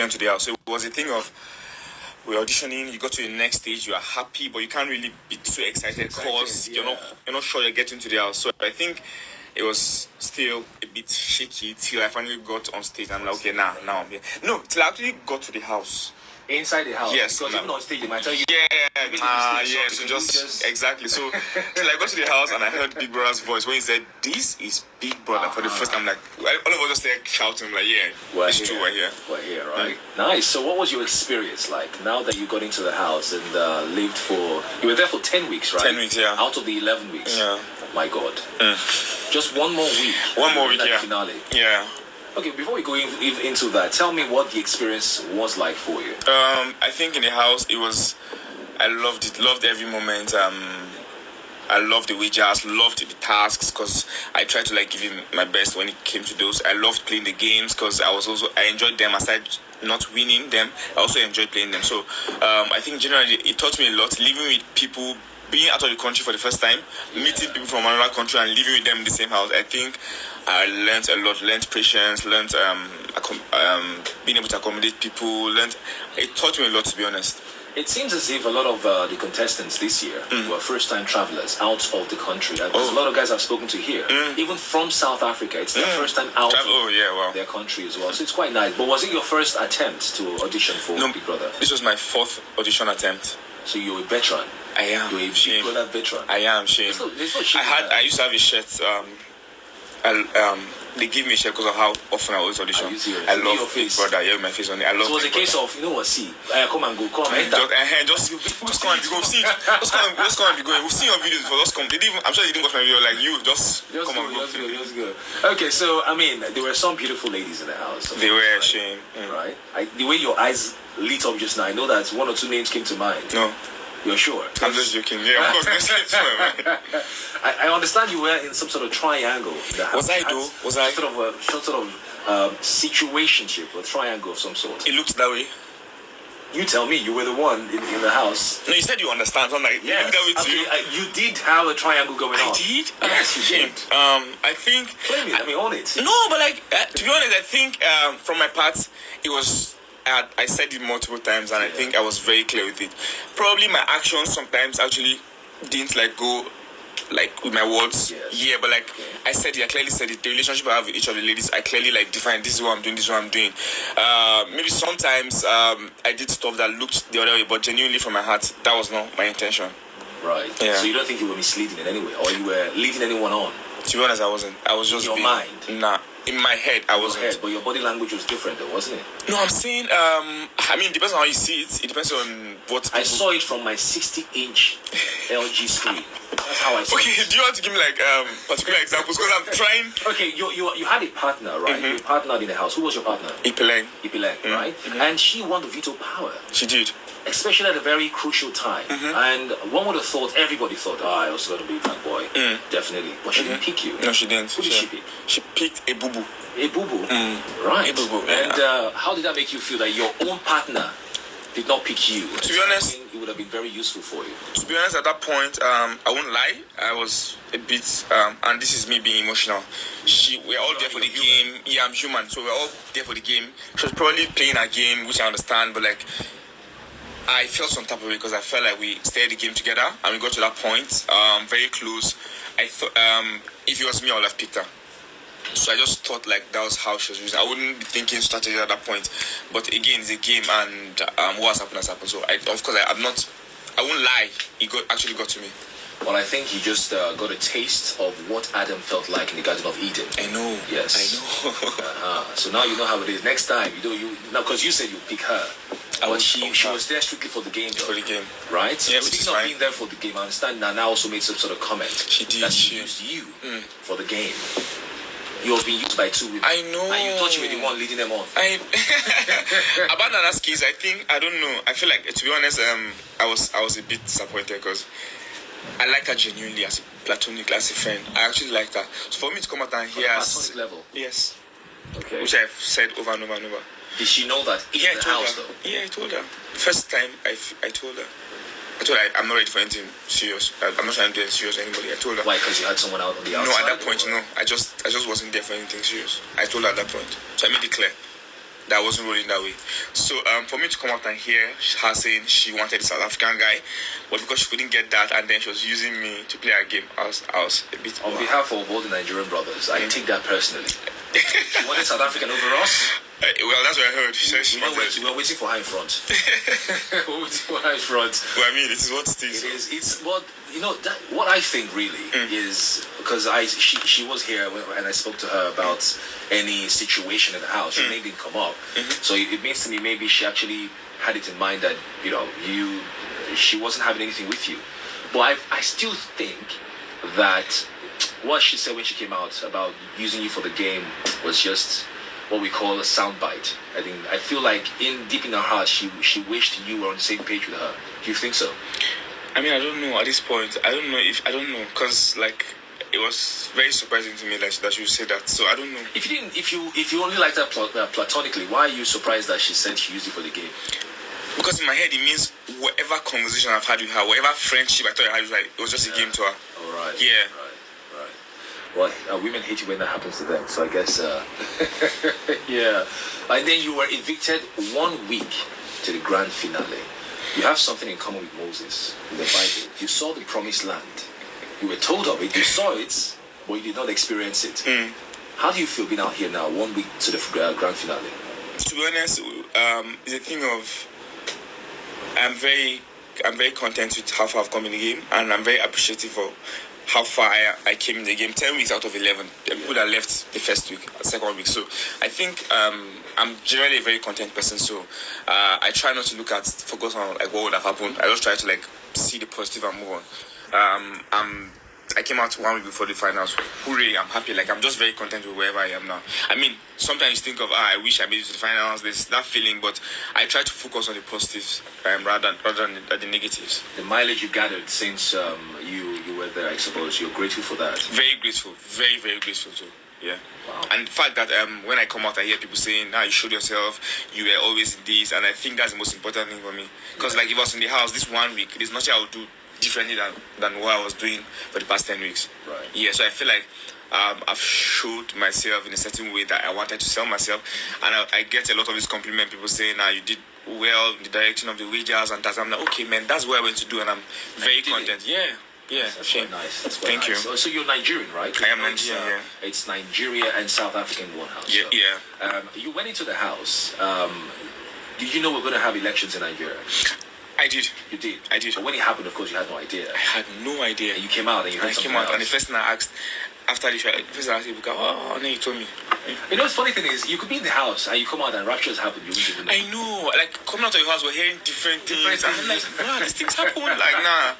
to the house. So it was a thing of we're auditioning, you go to the next stage, you are happy, but you can't really be too excited because you're not sure you're getting to the house. So I think it was still a bit shaky till I finally got on stage. I'm like, okay, now I'm here. No, till I actually got to the house. Inside the house? Yes. Because even on stage, they might tell you. So just exactly. So till I got to the house and I heard Big Brother's voice when he said, "This is Big Brother," for the first time. Like all of us just started shouting, like, "Yeah, it's true, we're here." We're here, right? Nice. So what was your experience like now that you got into the house and lived for? You were there for 10 weeks, right? 10 weeks, yeah. Out of the 11 weeks. Yeah. My God. Just one more week. One more week, yeah. Finale. Yeah. Okay, before we go into that, tell me what the experience was like for you. I think in the house it was. I loved it. Loved every moment. I loved the way Jazz loved the tasks because I tried to like give him my best when it came to those. I loved playing the games because I enjoyed them aside not winning them. I also enjoyed playing them. So I think generally it taught me a lot. Living with people, being out of the country for the first time, meeting people from another country and living with them in the same house. I think I learned a lot. Learned patience. Learned being able to accommodate people. It taught me a lot, to be honest. It seems as if a lot of the contestants this year were first-time travelers out of the country. There's a lot of guys I've spoken to here, even from South Africa. It's their first time out of their country as well. So it's quite nice. But was it your first attempt to audition for Big Brother? This was my 4th audition attempt. So you're a veteran. I am. You're a Big Brother veteran. I am. Shame. There's no shame. I used to have a shirt. They give me a shirt because of how often I always audition. I love Big Brother. Yeah, with my face on it. I love. So it was a case of, you know what? See, come and go, come and just come and go. See, just come and be going. We've seen your videos before. Just come. I'm sure you didn't watch my video. Like you, just come and go. Just go. Okay, so I mean, there were some beautiful ladies in the house. They were, Shane. Right. The way your eyes lit up just now, I know that 1 or 2 names came to mind. No. You're sure? I'm just joking. Yeah, of course. I understand you were in some sort of triangle. Was I though? Was I? Sort of situationship or triangle of some sort. It looks that way. You tell me. You were the one in the house. No, you said you understand. So I'm like, yes. That way too. You did have a triangle going on. I did. Yes, you did. I think. Claim it. I mean, own it. No, but like to be honest, I think from my part, it was. I said it multiple times, and I think I was very clear with it. Probably my actions sometimes actually didn't like go like with my words. Yes. Yeah, but like I said it, I clearly said it. The relationship I have with each of the ladies, I clearly like defined. This is what I'm doing. This is what I'm doing. Maybe sometimes I did stuff that looked the other way, but genuinely from my heart, that was not my intention. Right. Yeah. So you don't think you were misleading in any way, or you were leading anyone on? To be honest, I wasn't. I was just in your mind. Nah. In my head, I wasn't. But your body language was different, though, wasn't it? No, I'm saying. I mean, it depends on how you see it. It depends on what. I saw it from my 60-inch LG screen. That's how I saw it. Okay, do you want to give me like particular examples? Because I'm trying. Okay, you had a partner, right? You partnered in the house. Who was your partner? Ipeleng, right? And she won the veto power. She did. Especially at a very crucial time. And one would have thought, everybody thought, I was going to be Blaqboi. Definitely. But she didn't pick you. No, she didn't. Who did she pick? She picked a boo-boo. A boo-boo? Right. A boo-boo, And how did that make you feel that your own partner did not pick you? To be honest, it would have been very useful for you. To be honest, at that point, I won't lie, I was a bit, and this is me being emotional. We're all there for the game. Yeah, I'm human, so we're all there for the game. She was probably playing a game, which I understand, but like, I felt some type of way because I felt like we stayed the game together and we got to that point, very close. I thought, if it was me, I would have picked her. So I just thought like that was how she was using. I wouldn't be thinking strategy at that point. But again, it's a game, and what has happened has happened. So I won't lie. It actually got to me. Well, I think you just got a taste of what Adam felt like in the Garden of Eden. I know. Yes. I know. So now you know how it is. Next time, now because you said you pick her. But she was there strictly for the game, though. For the game. Right? Yeah, Speaking of being there for the game, I understand Nana also made some sort of comment. She did. That she used you for the game. You have been used by 2 women. I know. And you thought you were the one leading them on. About Nana's case, I don't know. I feel like, to be honest, I was a bit disappointed because I like her genuinely as a platonic, as a friend. I actually like her. So for me to come out and hear platonic level? Yes. Okay. Which I've said over and over and over. Did she know that in the house, though? Yeah, I told her. First time, I told her. I told her I'm not ready for anything serious. I'm not trying to do anything serious with anybody. I told her. Why? Because you had someone out on the outside? No, at that point, no. I just wasn't there for anything serious. I told her at that point. So I made it clear. that wasn't rolling that way. So for me to come out and hear her saying she wanted a South African guy, but because she couldn't get that, and then she was using me to play a game, I was a bit. On behalf of all the Nigerian brothers, I take that personally. She wanted South African over us. Well, that's what I heard. She said she wanted. We're waiting for her in front. We're waiting for her in front. Well, I mean, this is what it is. It is. It's what what I think really is, because she was here and I spoke to her about any situation in the house. Her name didn't come up, so it means to me maybe she actually had it in mind that she wasn't having anything with you. But I still think that what she said when she came out about using you for the game was just what we call a soundbite. I feel like deep in her heart she wished you were on the same page with her. Do you think so? I mean, I don't know at this point. I don't know because like it was very surprising to me that she would say that. So I don't know. If you only liked her platonically, why are you surprised that she said she used you for the game? Because in my head it means whatever conversation I've had with her, whatever friendship I thought I had with her, it was just a game to her. All right. Yeah. Right. Well, women hate you when that happens to them. So I guess, yeah. And then you were evicted 1 week to the grand finale. You have something in common with Moses in the Bible. You saw the promised land. You were told of it. You saw it, but you did not experience it. How do you feel being out here now, 1 week to the grand finale? To be honest, it's a thing of I'm very content with how far I've come in the game, and I'm very appreciative of how far I came in the game. 10 weeks out of 11. The people that left the first week, second week. So I think I'm generally a very content person. So I try not to focus on like what would have happened. I just try to like see the positive and move on. I came out 1 week before the finals. Hooray, I'm happy. Like, I'm just very content with wherever I am now. I mean, sometimes you think of, I wish I made it to the finals. There's that feeling, but I try to focus on the positives rather than the negatives. The mileage you gathered since you were there, I suppose, you're grateful for that? Very grateful. Very, very grateful too. Yeah. Wow. And the fact that when I come out, I hear people saying, you showed yourself, you were always in this, and I think that's the most important thing for me. Because like if I was in the house this 1 week, there's nothing I would do differently than what I was doing for the past 10 weeks. Right. Yeah, so I feel like I've showed myself in a certain way that I wanted to sell myself, and I get a lot of this compliment, people saying, you did well in the direction of the wages and that. I'm like, okay, man, that's what I went to do, and I'm very content. Yeah. That's quite nice. That's quite Thank nice. you. So you're Nigerian, right? I am Nigerian, yeah. It's Nigeria and South Africa in one house. Yeah, so, yeah. You went into the house. Did you know we're going to have elections in Nigeria? I did. You did? I did. But when it happened, of course, you had no idea. I had no idea. And you came out and you heard something else. And the first thing I asked, after the first I asked people, and then you told me. You know, the funny thing is, you could be in the house and you come out and raptures happen. You wouldn't even know. I know. Like, coming out of your house, we're hearing different things. And I'm like, wow, these things happen. Like, nah.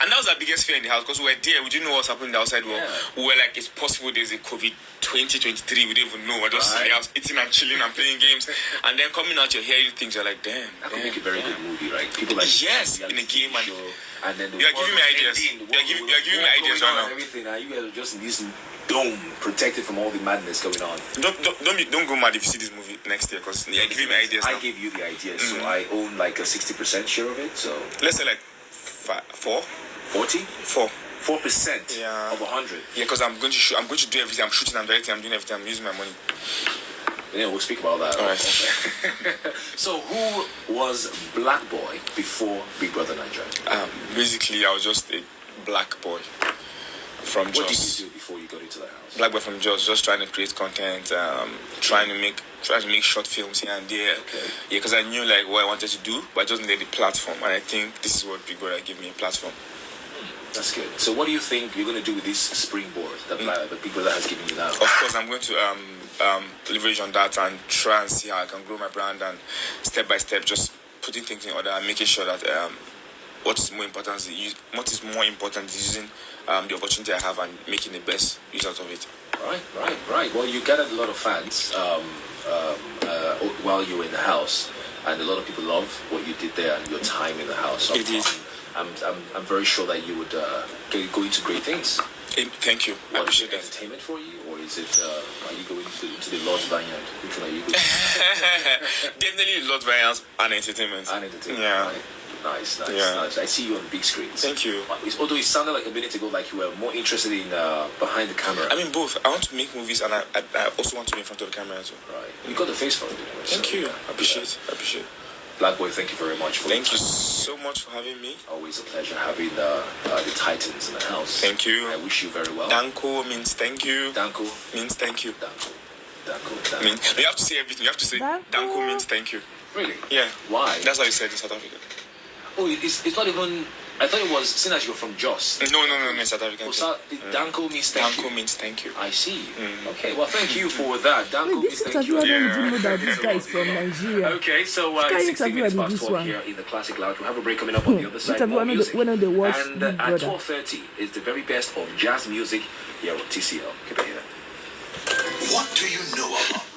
And that was our biggest fear in the house, because we were there. We didn't know what's happening in the outside world. We were like, it's possible there's a COVID 2023. We didn't even know. We're just in the house eating and chilling and playing games. And then coming out, you're hearing things. You're like, damn. That could make a very good movie, right? People like yes, in a game. And then you're giving me ideas. You're giving me ideas right now. Everything. You guys are just in this dome, protected from all the madness going on. Don't go mad if you see this movie next year, because you're giving me ideas. I gave you the ideas, so I own like a 60% share of it. So let's say like 4. 40? 4%. 4% of 100. Yeah, because I'm going to shoot. I'm going to do everything. I'm shooting. I'm directing. I'm doing everything. I'm using my money. Yeah, we'll speak about that. All right. So, who was Blaqboi before Big Brother Nigeria? Basically, I was just a black boy from Jos. What did you do before you got into the house? Blaqboi from Jos, just trying to create content, trying to make short films here and there. Okay. Yeah, because I knew like what I wanted to do, but I just needed the platform, and I think this is what Big Brother gave me, a platform. That's good. So, what do you think you're going to do with this springboard that Big Brother has given you now? Of course, I'm going to leverage on that and try and see how I can grow my brand, and step by step, just putting things in order and making sure that what is more important is using the opportunity I have and making the best use out of it. Right. Well, you gathered a lot of fans while you were in the house, and a lot of people love what you did there and your time in the house. It is. I'm very sure that you would go into great things. Thank you. I appreciate that. Entertainment for you, or is it? Are you going into the Lord's vineyard? Which one are you going? Definitely Lord's vineyard and entertainment. And entertainment. Yeah. Right. Nice. Yeah. I see you on the big screens. Thank you. Although it sounded like a minute ago like you were more interested in behind the camera. I mean both. I want to make movies and I also want to be in front of the camera as well. Right. You got the face for it. Anyway, Thank you. I appreciate. Blaqboi, thank you very much for Thank you so much for having me. Always a pleasure having the Titans in the house. Thank you. I wish you very well. Danko means thank you. Danko means thank you. Danko. Means, you have to say everything. You have to say Danko means thank you. Really? Yeah. Why? That's how you said in South Africa. Oh, it's not even. I thought it was seen as you're from Jos. No, South African. Danko means thank you. Danko means thank you. I see. Okay, well, thank you for that. Danko means thank you. I don't even know that this guy is from Nigeria. Okay, so it's 16 minutes past 12 here in the Classic Lounge. We'll have a break coming up on the other side. More music. When they watch and at 12:30 is the very best of jazz music here on TCL. Keep it here. What do you know about